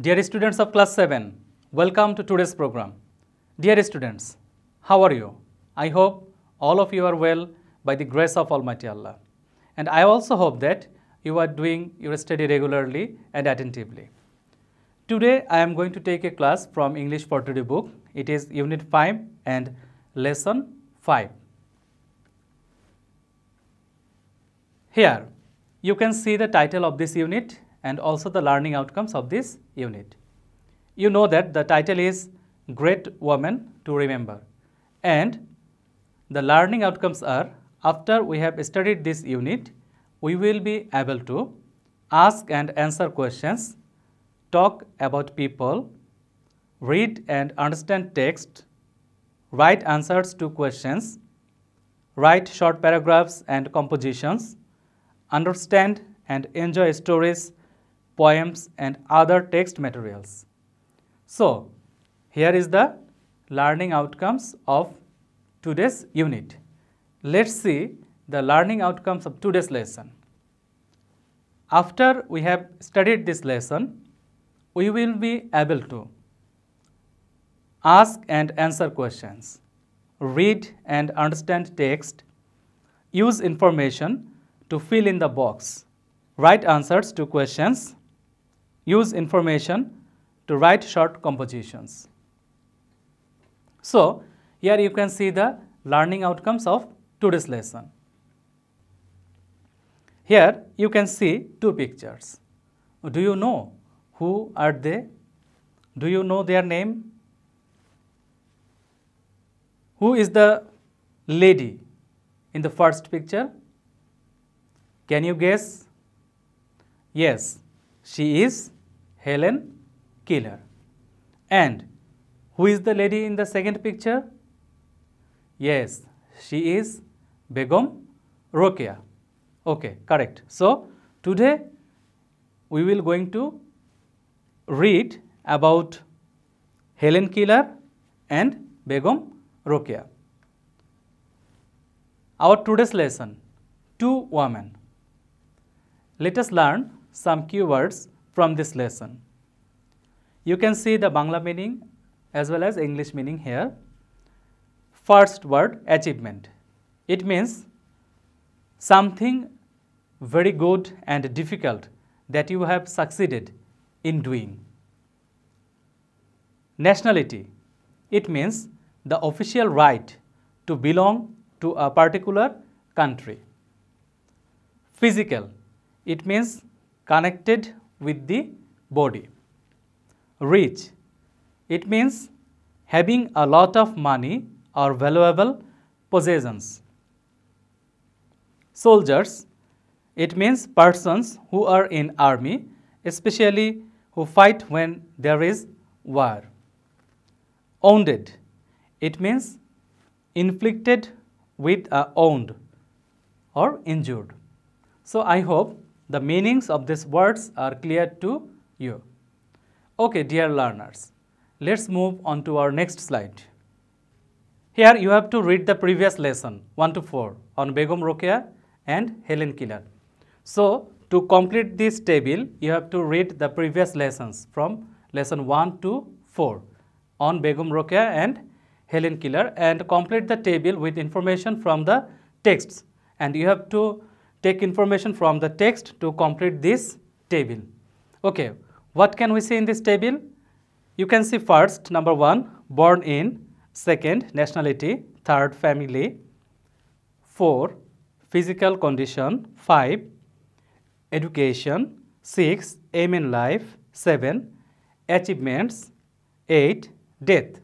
Dear students of class 7, welcome to today's program. Dear students, how are you? I hope all of you are well by the grace of Almighty Allah. And I also hope that you are doing your study regularly and attentively. Today I am going to take a class from English for Today book. It is Unit 5 and Lesson 5. Here you can see the title of this unit and also the learning outcomes of this unit. You know that the title is Great Woman to Remember, and the learning outcomes are, after we have studied this unit, we will be able to ask and answer questions, talk about people, read and understand text, write answers to questions, write short paragraphs and compositions, understand and enjoy stories, poems and other text materials. So, here is the learning outcomes of today's unit. Let's see the learning outcomes of today's lesson. After we have studied this lesson, we will be able to ask and answer questions, read and understand text, use information to fill in the box, write answers to questions, use information to write short compositions. So, here you can see the learning outcomes of today's lesson. Here you can see two pictures. Do you know who are they? Do you know their name? Who is the lady in the first picture? Can you guess? Yes, she is Helen Keller. And who is the lady in the second picture? Yes, she is Begum Rokeya. Okay, correct. So, today we will going to read about Helen Keller and Begum Rokeya. Our today's lesson, two women. Let us learn some keywords from this lesson. You can see the Bangla meaning as well as English meaning here. First word, achievement. It means something very good and difficult that you have succeeded in doing. Nationality. It means the official right to belong to a particular country. Physical. It means connected with the body. Rich. It means having a lot of money or valuable possessions. Soldiers. It means persons who are in army, especially who fight when there is war. Wounded. It means inflicted with a wound or injured. So, I hope the meanings of these words are clear to you. Okay, dear learners, let's move on to our next slide. Here you have to read the previous lesson 1 to 4 on Begum Rokeya and Helen Keller. So, to complete this table, you have to read the previous lessons from lesson 1 to 4 on Begum Rokeya and Helen Keller and complete the table with information from the texts, and you have to take information from the text to complete this table. Okay, what can we see in this table? You can see first, number 1, born in, second, nationality, third, family, 4, physical condition, 5, education, 6, aim in life, 7, achievements, 8, death.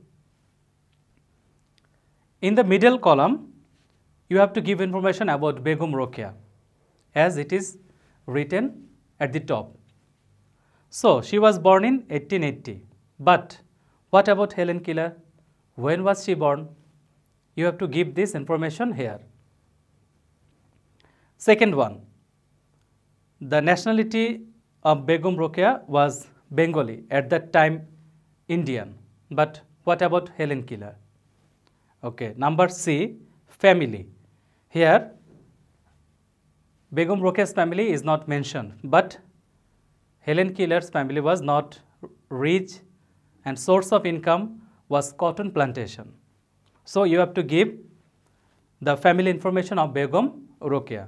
In the middle column, you have to give information about Begum Rokeya as it is written at the top. So, she was born in 1880. But what about Helen Keller? When was she born? You have to give this information here. Second one, the nationality of Begum Rokeya was Bengali, at that time Indian. But what about Helen Keller? Okay, number C, family. Here Begum Rokeya's family is not mentioned, but Helen Keller's family was not rich and source of income was cotton plantation. So you have to give the family information of Begum Rokeya.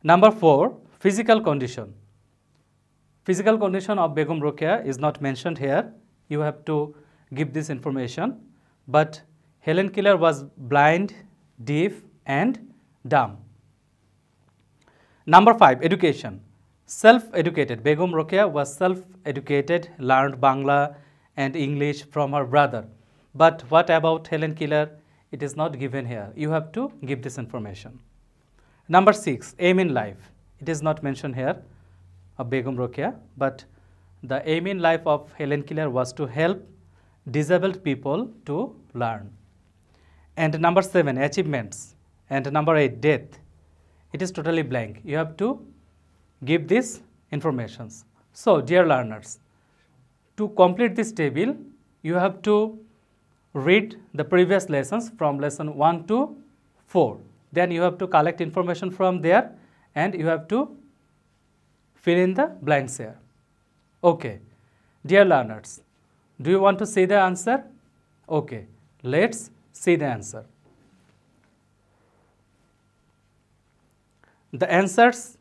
Number 4, physical condition. Physical condition of Begum Rokeya is not mentioned here. You have to give this information. But Helen Keller was blind, deaf and dumb. Number 5, education. Self-educated. Begum Rokeya was self-educated, learned Bangla and English from her brother. But what about Helen Keller? It is not given here. You have to give this information. Number 6, aim in life. It is not mentioned here of Begum Rokeya, but the aim in life of Helen Keller was to help disabled people to learn. And number 7, achievements. And number 8, death. It is totally blank. You have to give these informations. So, dear learners, to complete this table, you have to read the previous lessons from lesson 1 to 4. Then you have to collect information from there and you have to fill in the blanks here. Okay. Dear learners, do you want to see the answer? Okay. Let's see the answer. The answers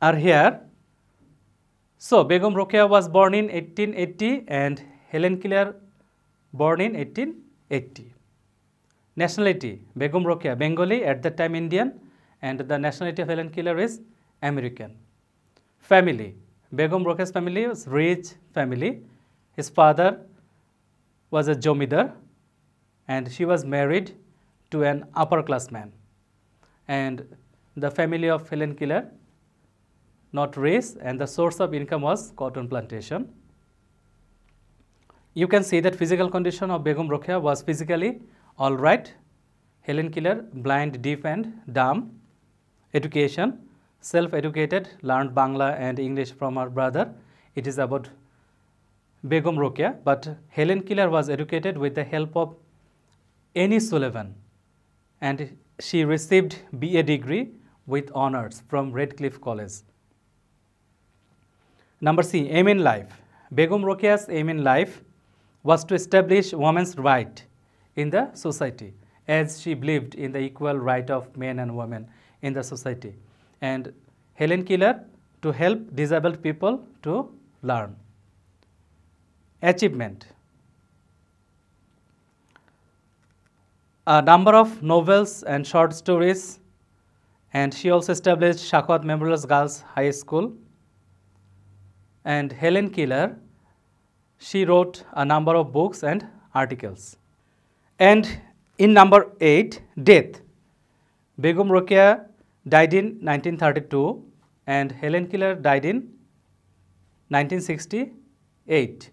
are here. So, Begum Rokeya was born in 1880 and Helen Keller born in 1880. Nationality, Begum Rokeya, Bengali, at that time Indian, and the nationality of Helen Keller is American. Family, Begum Rokeya's family was rich family. His father was a jomidar and she was married to an upper class man. And the family of Helen Keller, not race, and the source of income was cotton plantation. You can see that physical condition of Begum Rokeya was physically all right. Helen Keller, blind, deaf and dumb. Education, self-educated, learned Bangla and English from her brother. It is about Begum Rokeya, but Helen Keller was educated with the help of Annie Sullivan and she received BA degree with honors from Redcliffe College. Number C, aim in life. Begum Rokeya's aim in life was to establish women's right in the society, as she believed in the equal right of men and women in the society. And Helen Keller to help disabled people to learn. Achievement. A number of novels and short stories, and she also established Shakwat Memorial Girls High School. And Helen Keller, she wrote a number of books and articles. And in number 8, death. Begum Rokeya died in 1932 and Helen Keller died in 1968.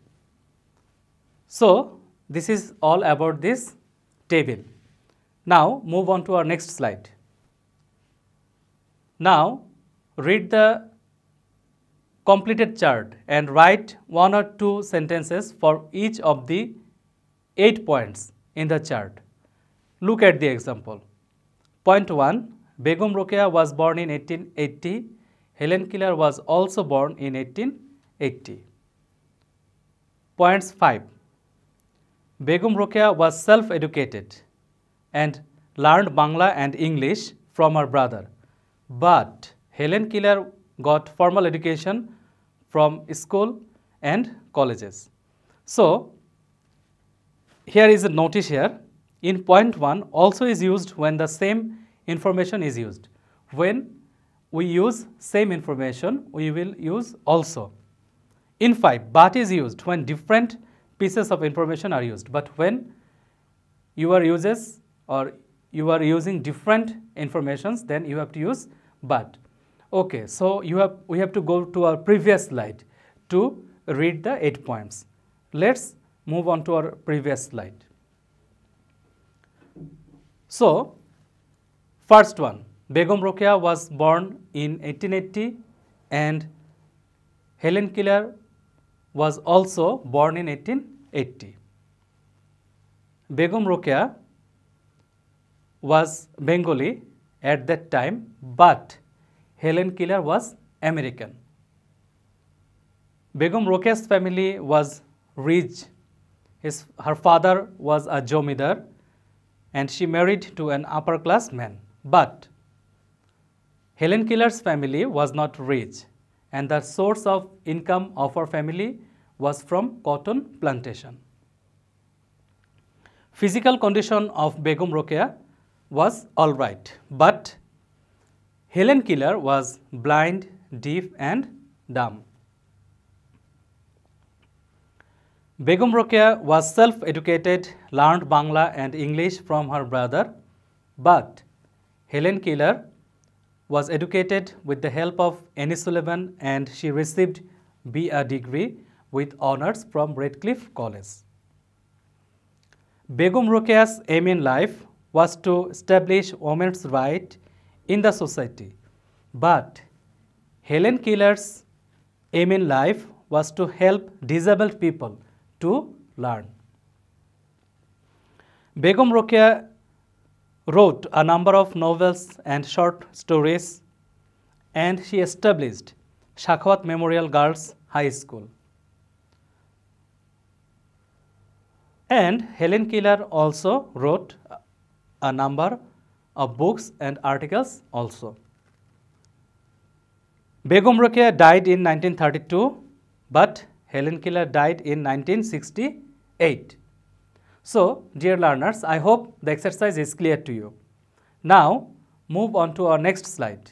So, this is all about this table. Now, move on to our next slide. Now, read the completed chart and write 1 or 2 sentences for each of the 8 points in the chart. Look at the example. Point 1, Begum Rokeya was born in 1880. Helen Keller was also born in 1880. Points 5, Begum Rokeya was self-educated and learned Bangla and English from her brother. But Helen Keller got formal education from school and colleges. So, here is a notice here. In point 1 also is used when the same information is used. When we use same information, we will use also. In 5, but is used when different pieces of information are used. But when you are using different informations, then you have to use but. Okay, so we have to go to our previous slide to read the 8 points. Let's move on to our previous slide. So, first one, Begum Rokeya was born in 1880 and Helen Keller was also born in 1880. Begum Rokeya was Bengali at that time, but Helen Keller was American. Begum Rokea's family was rich. Her father was a jomidar and she married to an upper class man. But Helen Keller's family was not rich and the source of income of her family was from cotton plantation. Physical condition of Begum Rokea was all right, but Helen Keller was blind, deaf and dumb. Begum Rokea was self-educated, learned Bangla and English from her brother, but Helen Keller was educated with the help of Annie Sullivan and she received B.A. degree with honors from Redcliffe College. Begum Rokea's aim in life was to establish women's rights in the society, but Helen Keller's aim in life was to help disabled people to learn. Begum Rokea wrote a number of novels and short stories and she established Shakhawat Memorial Girls High School. And Helen Keller also wrote a number of books and articles also. Begum Rokea died in 1932, but Helen Keller died in 1968. So, dear learners, I hope the exercise is clear to you. Now, move on to our next slide.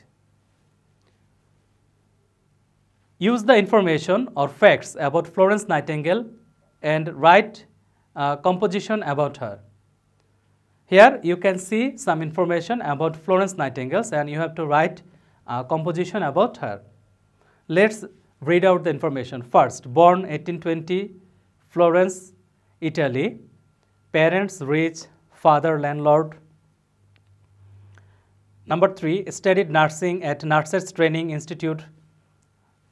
Use the information or facts about Florence Nightingale and write a composition about her. Here you can see some information about Florence Nightingale and you have to write a composition about her. Let's read out the information. First, born 1820, Florence, Italy. Parents rich, father landlord. Number 3, studied nursing at Nurses Training Institute,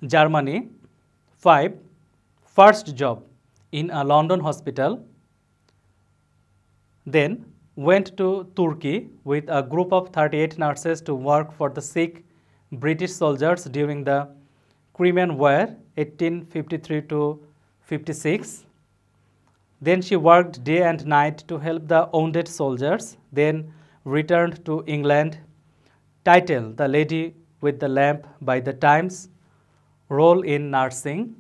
Germany. 5, first job in a London hospital. Then went to Turkey with a group of 38 nurses to work for the sick British soldiers during the Crimean War, 1853 to 56. Then she worked day and night to help the wounded soldiers, then returned to England. Title, The Lady with the Lamp by the Times, role in nursing.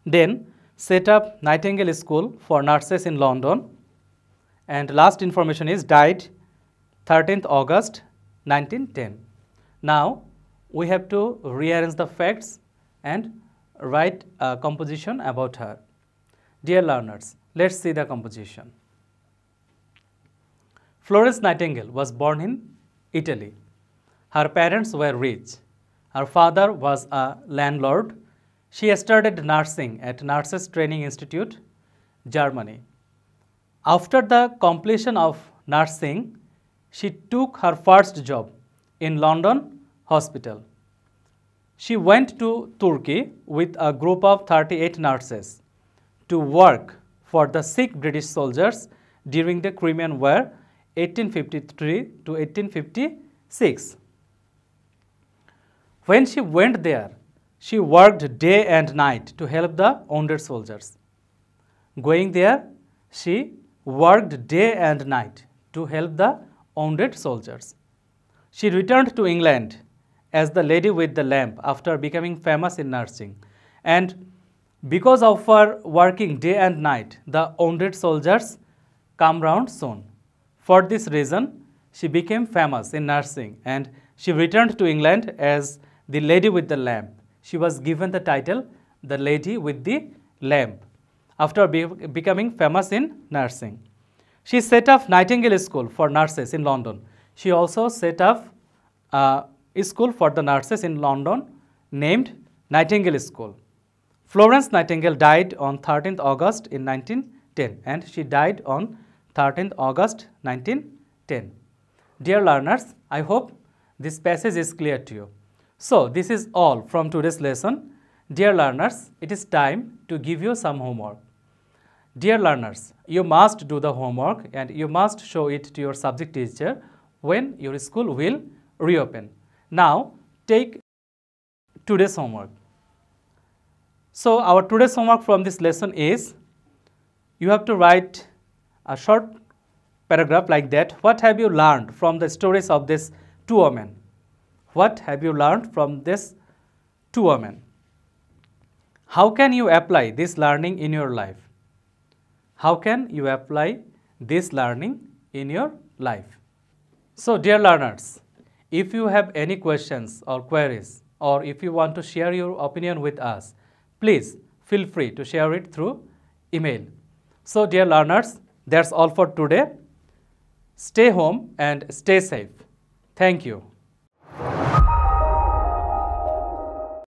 Then set up Nightingale School for Nurses in London. And last information is died 13th August 1910. Now we have to rearrange the facts and write a composition about her. Dear learners, let's see the composition. Florence Nightingale was born in Italy. Her parents were rich. Her father was a landlord. She started nursing at Nurses Training Institute, Germany. After the completion of nursing, she took her first job in London hospital. She went to Turkey with a group of 38 nurses to work for the sick British soldiers during the Crimean War, 1853 to 1856. When she went there, she worked day and night to help the wounded soldiers. Going there, she worked day and night to help the wounded soldiers. She returned to England as the lady with the lamp after becoming famous in nursing. And because of her working day and night, the wounded soldiers come round soon. For this reason, she became famous in nursing and she returned to England as the lady with the lamp. She was given the title, the lady with the lamp, after becoming famous in nursing. She set up Nightingale School for Nurses in London. She also set up a school for the nurses in London named Nightingale School. Florence Nightingale died on 13th August in 1910 and she died on 13th August 1910. Dear learners, I hope this passage is clear to you. So, this is all from today's lesson. Dear learners, it is time to give you some homework. Dear learners, you must do the homework and you must show it to your subject teacher when your school will reopen. Now, take today's homework. So our today's homework from this lesson is you have to write a short paragraph like that. What have you learned from the stories of these two women? What have you learned from these two women? How can you apply this learning in your life? How can you apply this learning in your life? So dear learners, if you have any questions or queries, or if you want to share your opinion with us, please feel free to share it through email. So dear learners, that's all for today. Stay home and stay safe. Thank you.